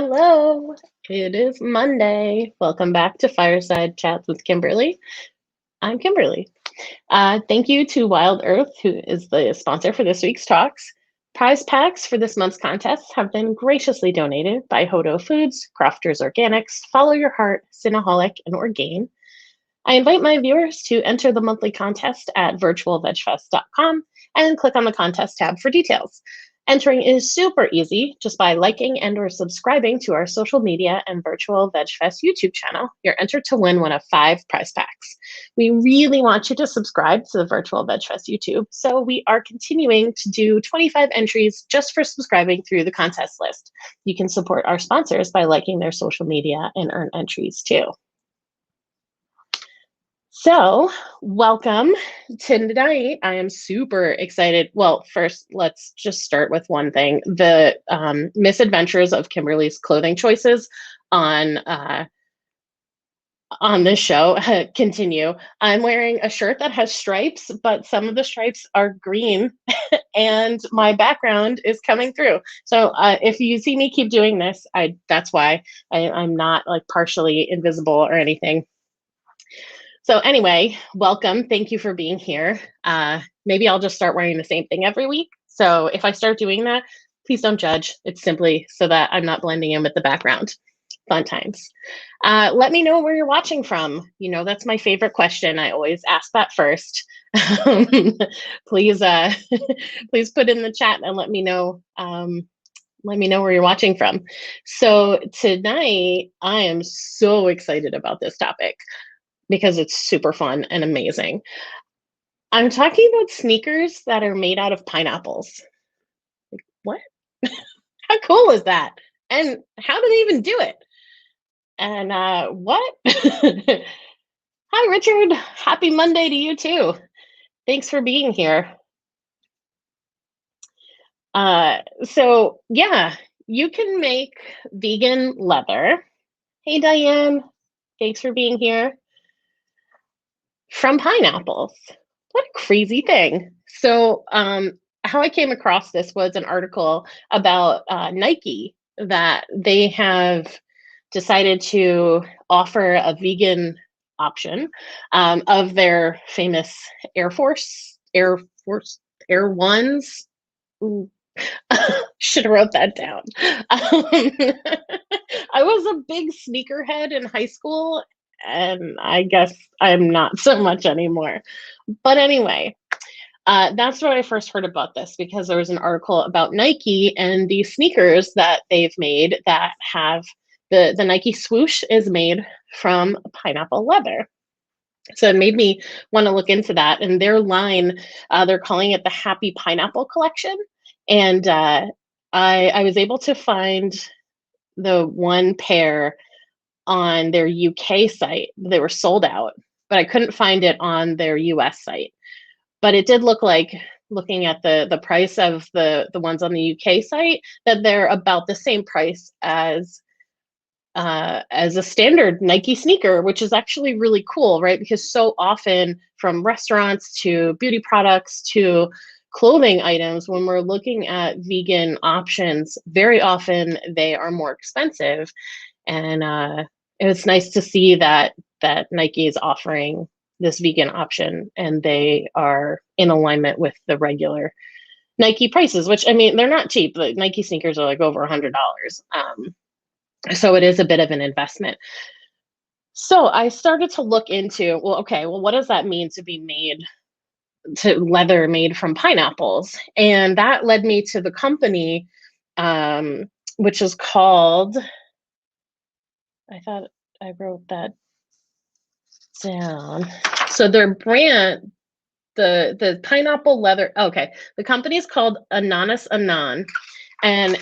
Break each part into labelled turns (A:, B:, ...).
A: Hello, it is Monday. Welcome back to Fireside Chats with Kimberly. I'm Kimberly. Thank you to Wild Earth, who is the sponsor for this week's talks. Prize packs for this month's contest have been graciously donated by Hodo Foods, Crofters Organics, Follow Your Heart, Cinnaholic, and Orgain. I invite my viewers to enter the monthly contest at virtualvegfest.com and click on the contest tab for details. Entering is super easy just by liking and or subscribing to our social media and Virtual Veg Fest YouTube channel. You're entered to win one of 5 prize packs. We really want you to subscribe to the Virtual Veg Fest YouTube, so we are continuing to do 25 entries just for subscribing through the contest list. You can support our sponsors by liking their social media and earn entries too. So, welcome tonight. I am super excited. Well, first, let's just start with one thing. The misadventures of Kimberly's clothing choices on this show continue. I'm wearing a shirt that has stripes, but some of the stripes are green and my background is coming through. So if you see me keep doing this, that's why I'm not like partially invisible or anything. So anyway, welcome. Thank you for being here. Maybe I'll just start wearing the same thing every week. So if I start doing that, please don't judge. It's simply so that I'm not blending in with the background. Fun times. Let me know where you're watching from. You know, that's my favorite question. I always ask that first. Please, please put in the chat and let me know. Let me know where you're watching from. So tonight, I am so excited about this topic, because it's super fun and amazing. I'm talking about sneakers that are made out of pineapples. Like, what? How cool is that? And how do they even do it? And what? Hi, Richard. Happy Monday to you too. Thanks for being here. So yeah, you can make vegan leather. Hey, Diane. Thanks for being here. From pineapples. What a crazy thing. So how I came across this was an article about Nike, that they have decided to offer a vegan option of their famous Air Ones. Ooh. Should have wrote that down. I was a big sneakerhead in high school, and I guess I'm not so much anymore. But anyway, that's where I first heard about this, because there was an article about Nike and these sneakers that they've made that have the Nike swoosh is made from pineapple leather. So it made me want to look into that. And their line, they're calling it the Happy Pineapple Collection. And I was able to find the one pair on their UK site. They were sold out, but I couldn't find it on their US site. But it did look like, looking at the price of the ones on the UK site, that they're about the same price as a standard Nike sneaker, which is actually really cool, right? Because so often, from restaurants to beauty products to clothing items, when we're looking at vegan options, very often they are more expensive. And it's nice to see that Nike is offering this vegan option, and they are in alignment with the regular Nike prices, which, I mean, they're not cheap. Like, Nike sneakers are like over $100. So it is a bit of an investment. So I started to look into, well, okay, well, what does that mean to be made, to leather made from pineapples? And that led me to the company, which is called, I thought I wrote that down. So their brand, the pineapple leather, okay, the company is called Ananas Anan, and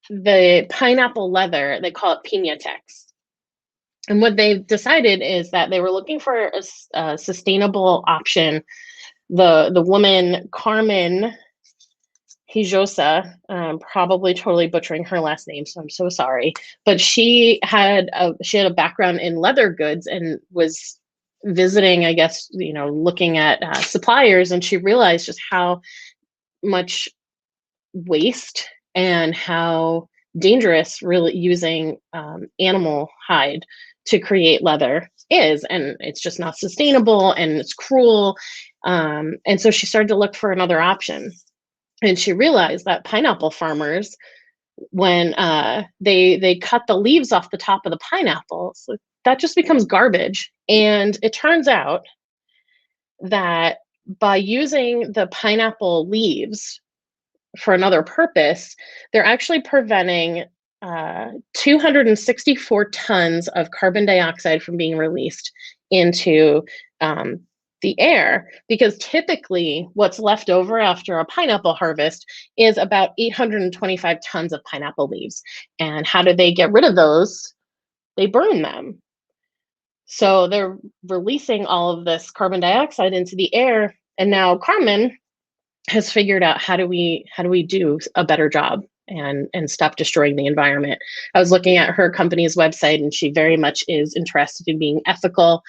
A: the pineapple leather, they call it Pinatex. And what they've decided is that they were looking for a sustainable option. The woman, Carmen Hijosa, probably totally butchering her last name, so I'm so sorry. But she had a background in leather goods and was visiting, I guess, you know, looking at suppliers, and she realized just how much waste and how dangerous really using animal hide to create leather is, and it's just not sustainable and it's cruel. And so she started to look for another option, and she realized that pineapple farmers, when they cut the leaves off the top of the pineapples, that just becomes garbage. And it turns out that by using the pineapple leaves for another purpose, they're actually preventing 264 tons of carbon dioxide from being released into the air, because typically what's left over after a pineapple harvest is about 825 tons of pineapple leaves. And how do they get rid of those? They burn them. So they're releasing all of this carbon dioxide into the air. And now Carmen has figured out how do we do a better job and stop destroying the environment. I was looking at her company's website, and she very much is interested in being ethical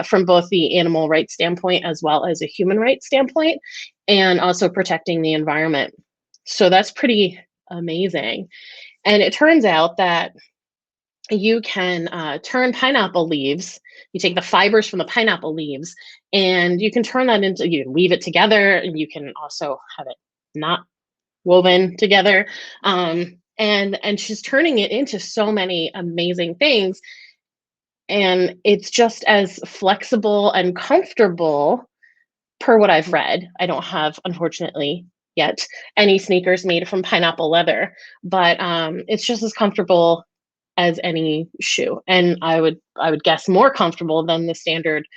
A: from both the animal rights standpoint as well as a human rights standpoint, and also protecting the environment. So that's pretty amazing. And it turns out that you can turn pineapple leaves. You take the fibers from the pineapple leaves, and you can turn that into, you can weave it together, and you can also have it not woven together. And she's turning it into so many amazing things. And it's just as flexible and comfortable, per what I've read. I don't have, unfortunately, yet any sneakers made from pineapple leather, but it's just as comfortable as any shoe, and I would guess more comfortable than the standard,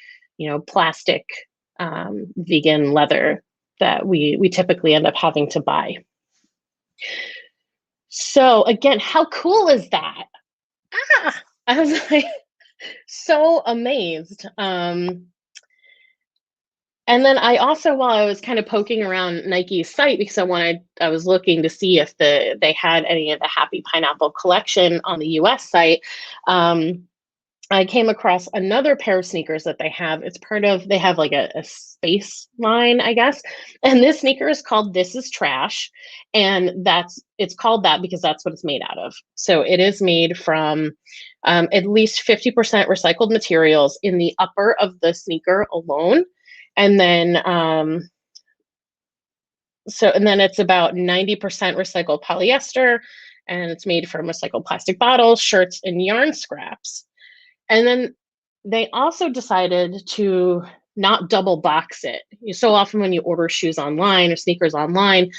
A: plastic vegan leather that we typically end up having to buy. So again, how cool is that? I was like so amazed. And then I also, while I was kind of poking around Nike's site, because I was looking to see if they had any of the Happy Pineapple collection on the US site, I came across another pair of sneakers that they have. They have like a space line, I guess. And this sneaker is called This Is Trash. And it's called that because that's what it's made out of. So it is made from at least 50% recycled materials in the upper of the sneaker alone. And then it's about 90% recycled polyester, and it's made from recycled plastic bottles, shirts, and yarn scraps. And then they also decided to not double box it. So often when you order shoes online or sneakers online,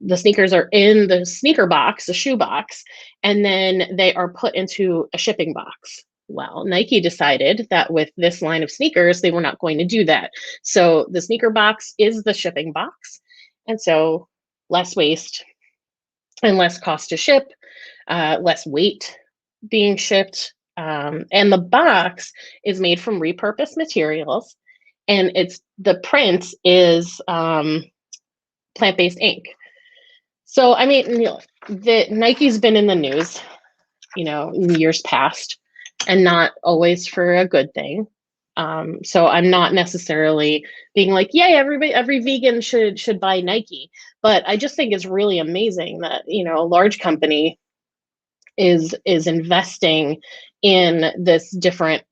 A: the sneakers are in the sneaker box, the shoe box, and then they are put into a shipping box. Well, Nike decided that with this line of sneakers, they were not going to do that. So the sneaker box is the shipping box. And so less waste and less cost to ship, less weight being shipped. And the box is made from repurposed materials. And the print is plant-based ink. So, I mean, the Nike's been in the news, in years past, and not always for a good thing. So I'm not necessarily being like, yay, every vegan should buy Nike. But I just think it's really amazing that, a large company is investing in this different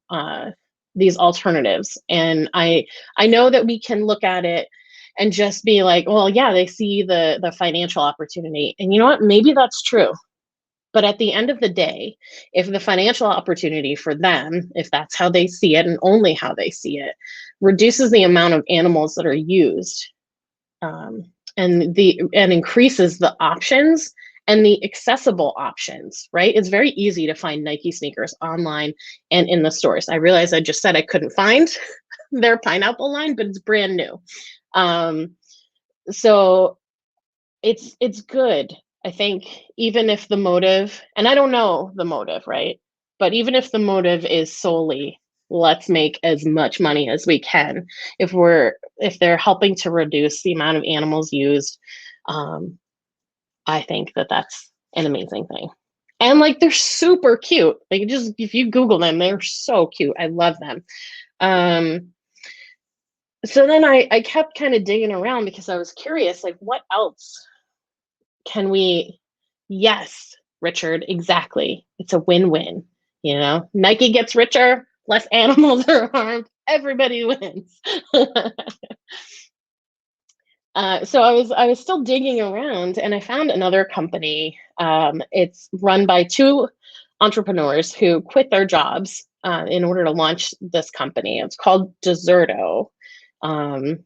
A: these alternatives. And I know that we can look at it and just be like, well, yeah, they see the financial opportunity. And you know what? Maybe that's true. But at the end of the day, if the financial opportunity for them, if that's how they see it and only how they see it, reduces the amount of animals that are used, and increases the options and the accessible options, right? It's very easy to find Nike sneakers online and in the stores. I realized I just said I couldn't find their pineapple line, but it's brand new. So it's good. I think even if the motive, and I don't know the motive, right? But even if the motive is solely, let's make as much money as we can, if they're helping to reduce the amount of animals used, I think that that's an amazing thing. And like, they're super cute. Like, just, if you Google them, they're so cute. I love them. So then I kept kind of digging around because I was curious, like, what else can we? Yes, Richard, exactly. It's a win-win. Nike gets richer, less animals are harmed, everybody wins. So I was still digging around, and I found another company. It's run by two entrepreneurs who quit their jobs in order to launch this company. It's called Deserto. Um,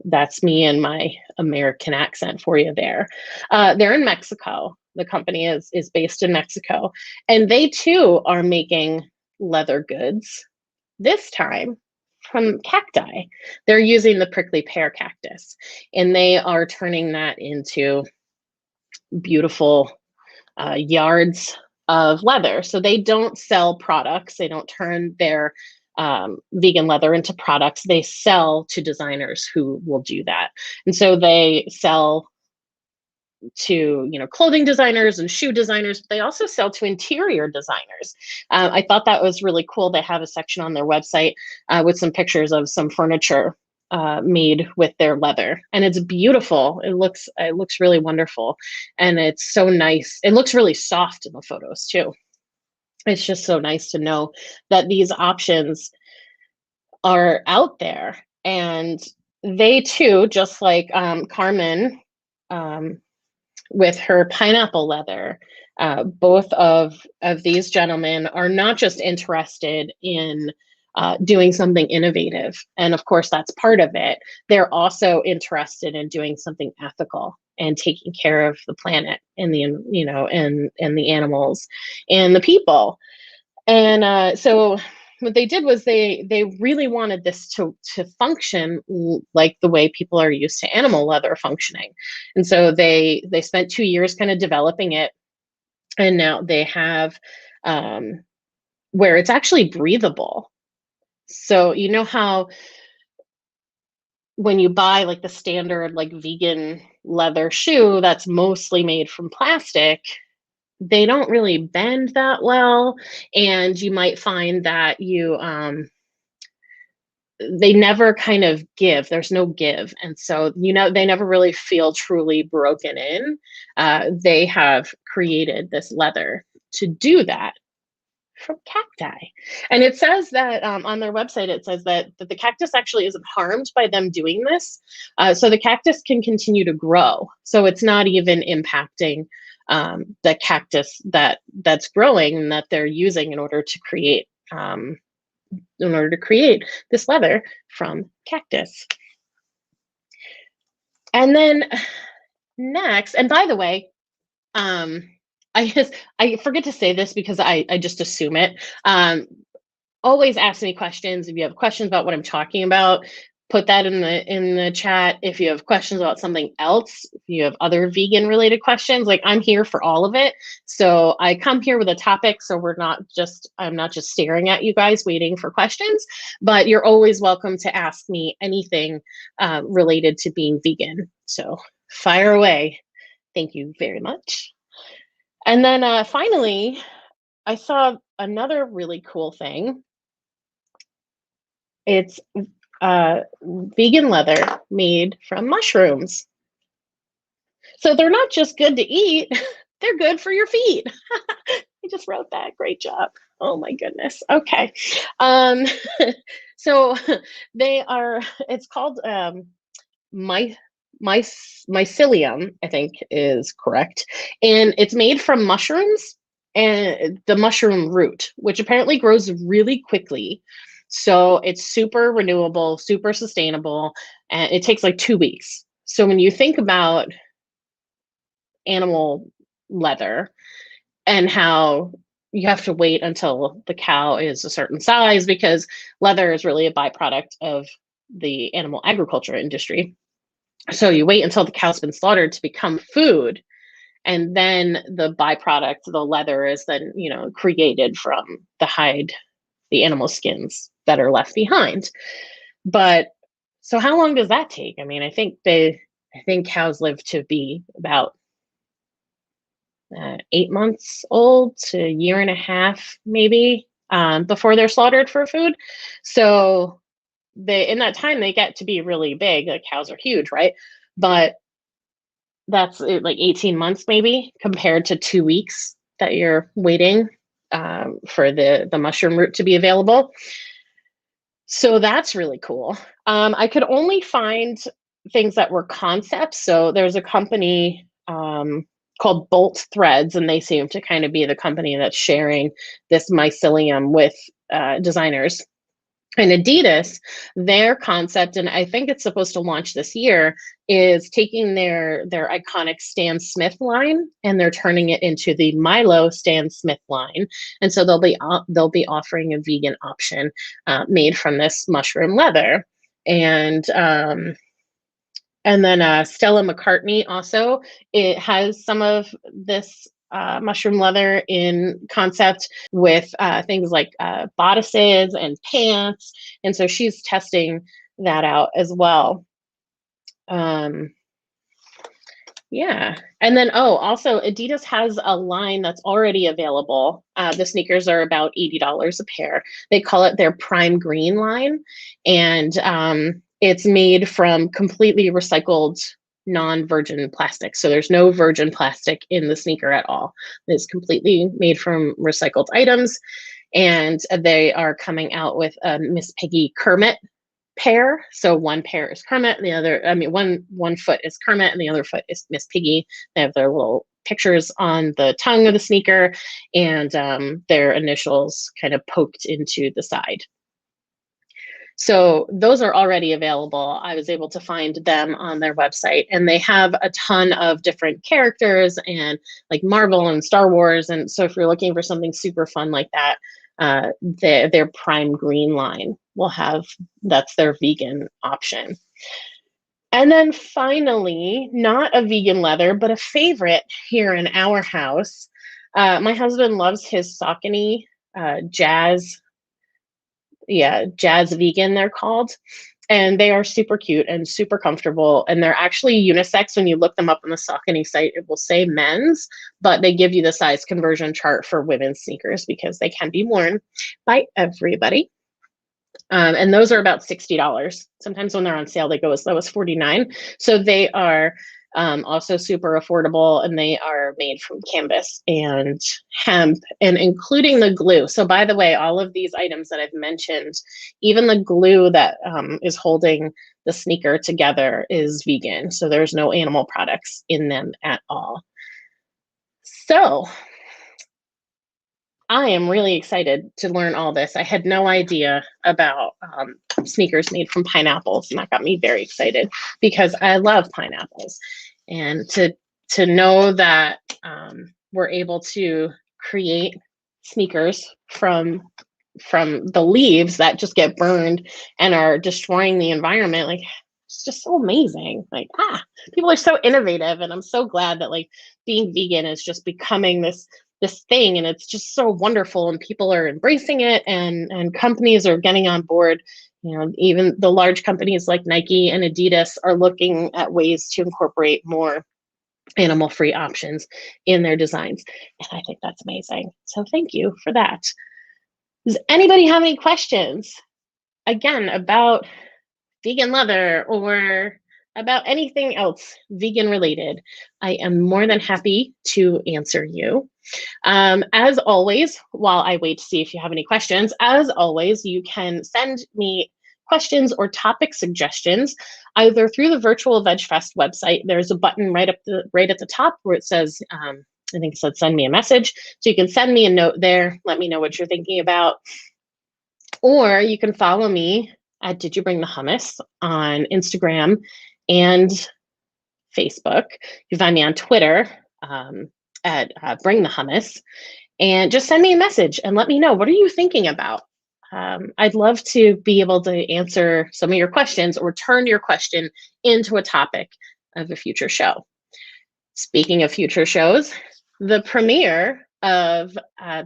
A: that's me and my American accent for you there. They're in Mexico. The company is based in Mexico, and they too are making leather goods. This time from cacti. They're using the prickly pear cactus, and they are turning that into beautiful yards of leather. So they don't sell products. They don't turn their vegan leather into products. They sell to designers who will do that. And so they sell to clothing designers and shoe designers, but they also sell to interior designers. I thought that was really cool. They have a section on their website with some pictures of some furniture made with their leather, and it's beautiful. It looks really wonderful, and it's so nice. It looks really soft in the photos too. It's just so nice to know that these options are out there, and they too, just like Carmen, with her pineapple leather. Both of these gentlemen are not just interested in doing something innovative, and of course that's part of it. They're also interested in doing something ethical and taking care of the planet and the and the animals and the people. And so what they did was they really wanted this to function like the way people are used to animal leather functioning. And so they spent 2 years kind of developing it, and now they have where it's actually breathable. So how when you buy like the standard like vegan leather shoe that's mostly made from plastic, they don't really bend that well, and you might find that they never kind of give. There's no give, and so they never really feel truly broken in. They have created this leather to do that from cacti, and it says that on their website it says that the cactus actually isn't harmed by them doing this, so the cactus can continue to grow. So it's not even impacting the cactus that's growing and that they're using in order to create this leather from cactus. And then next, and by the way, I forget to say this because I just assume it. Always ask me questions. If you have questions about what I'm talking about, put that in the chat. If you have questions about something else, if you have other vegan related questions, like I'm here for all of it. So I come here with a topic, so I'm not just staring at you guys waiting for questions, but you're always welcome to ask me anything related to being vegan. So fire away. Thank you very much. And then finally, I saw another really cool thing. It's vegan leather made from mushrooms. So they're not just good to eat, they're good for your feet. I just wrote that. Great job. Oh my goodness. Okay. So it's called mycelium, I think is correct. And it's made from mushrooms and the mushroom root, which apparently grows really quickly. So it's super renewable, super sustainable, and it takes like 2 weeks. So when you think about animal leather and how you have to wait until the cow is a certain size, because leather is really a byproduct of the animal agriculture industry. So you wait until the cow's been slaughtered to become food, and then the byproduct, the leather, is then created from the hide, the animal skins that are left behind. But so how long does that take? I mean, I think cows live to be about 8 months old to a year and a half, maybe, before they're slaughtered for food. So in that time they get to be really big. Like cows are huge, right? But that's like 18 months maybe compared to 2 weeks that you're waiting for the mushroom root to be available. So that's really cool. I could only find things that were concepts. So there's a company called Bolt Threads, and they seem to kind of be the company that's sharing this mycelium with designers. And Adidas, their concept, and I think it's supposed to launch this year, is taking their iconic Stan Smith line and they're turning it into the Milo Stan Smith line. And so they'll be offering a vegan option made from this mushroom leather. And then Stella McCartney also, it has some of this mushroom leather in concept with things like bodices and pants. And so she's testing that out as well. Yeah. And then, also Adidas has a line that's already available. The sneakers are about $80 a pair. They call it their Prime Green line. And it's made from completely recycled non-virgin plastic. So there's no virgin plastic in the sneaker at all. It's completely made from recycled items. And they are coming out with a Miss Piggy Kermit pair. So one pair is Kermit, and the other, one foot is Kermit and the other foot is Miss Piggy. They have their little pictures on the tongue of the sneaker and their initials kind of poked into the side. So those are already available. I was able to find them on their website, and they have a ton of different characters and like Marvel and Star Wars. And so if you're looking for something super fun like that, their Prime Green line will have, that's their vegan option. And then finally, not a vegan leather, but a favorite here in our house. My husband loves his Saucony Jazz. Yeah, Jazz Vegan, they're called. And they are super cute and super comfortable. And they're actually unisex. When you look them up on the Saucony site, it will say men's, but they give you the size conversion chart for women's sneakers because they can be worn by everybody. And those are about $60. Sometimes when they're on sale, they go as low as $49. So they are also super affordable, and they are made from canvas and hemp, and including the glue. So by the way, all of these items that I've mentioned, even the glue that is holding the sneaker together is vegan. So there's no animal products in them at all. So I am really excited to learn all this. I had no idea about sneakers made from pineapples, and that got me very excited because I love pineapples. And to know that we're able to create sneakers from the leaves that just get burned and are destroying the environment, like, it's just so amazing. Like, people are so innovative, and I'm so glad that like being vegan is just becoming this thing, and it's just so wonderful, and people are embracing it, and companies are getting on board. You know, even the large companies like Nike and Adidas are looking at ways to incorporate more animal-free options in their designs, and I think that's amazing. So thank you for that. Does anybody have any questions, again, about vegan leather or about anything else vegan related? I am more than happy to answer you. As always, while I wait to see if you have any questions, as always, you can send me questions or topic suggestions either through the Virtual Veg Fest website. There's a button right at the top where it says, I think it said send me a message. So you can send me a note there, let me know what you're thinking about. Or you can follow me at Did You Bring the Hummus on Instagram and Facebook. You can find me on Twitter at Bring the Hummus, and just send me a message and let me know, what are you thinking about? I'd love to be able to answer some of your questions or turn your question into a topic of a future show. Speaking of future shows, the premiere of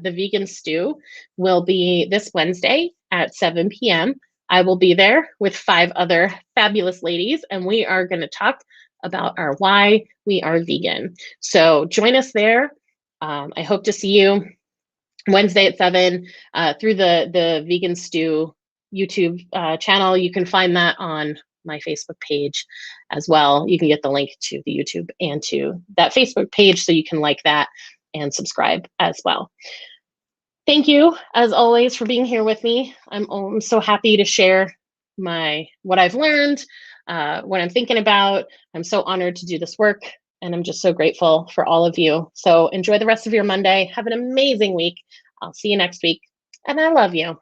A: the Vegan Stew will be this Wednesday at 7 p.m. I will be there with 5 other fabulous ladies, and we are going to talk about our why we are vegan. So join us there. I hope to see you Wednesday at 7 through the Vegan Stew YouTube channel. You can find that on my Facebook page as well. You can get the link to the YouTube and to that Facebook page, so you can like that and subscribe as well. Thank you, as always, for being here with me. I'm so happy to share what I've learned, what I'm thinking about. I'm so honored to do this work, and I'm just so grateful for all of you. So enjoy the rest of your Monday. Have an amazing week. I'll see you next week, and I love you.